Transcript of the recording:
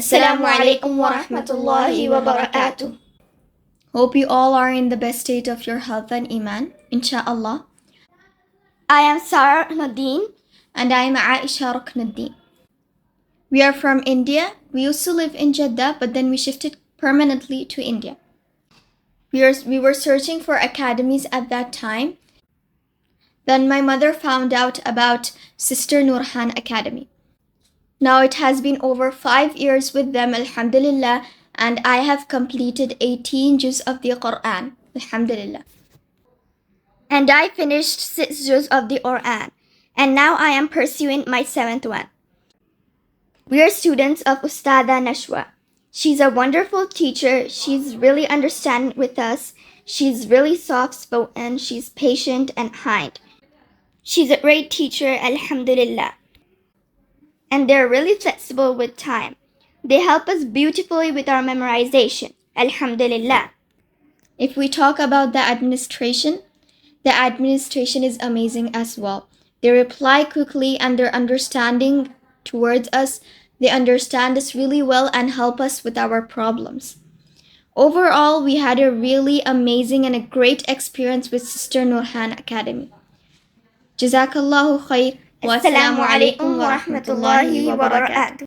Assalamu alaikum wa rahmatullahi wa barakatuh. Hope you all are in the best state of your health and iman, insha'Allah. I am Sara Nadine. And I am Aisha Ruknuddin. We are from India. We used to live in Jeddah, but then we shifted permanently to India. We were searching for academies at that time. Then my mother found out about Sister Nourhan Academy. Now it has been over 5 years with them, alhamdulillah, and I have completed 18 juz of the Quran, alhamdulillah. And I finished 6 juz of the Quran, and now I am pursuing my 7th one. We are students of Ostada Nashwa. She's a wonderful teacher. She's really understanding with us. She's really soft-spoken. She's patient and kind. She's a great teacher, alhamdulillah. And they're really flexible with time. They help us beautifully with our memorization, alhamdulillah. If we talk about the administration is amazing as well. They reply quickly and their understanding towards us, they understand us really well and help us with our problems. Overall, we had a really amazing and a great experience with Sister Nourhan Academy. Jazakallahu khair. Assalamu alaikum wa rahmatullahi wa barakatuh.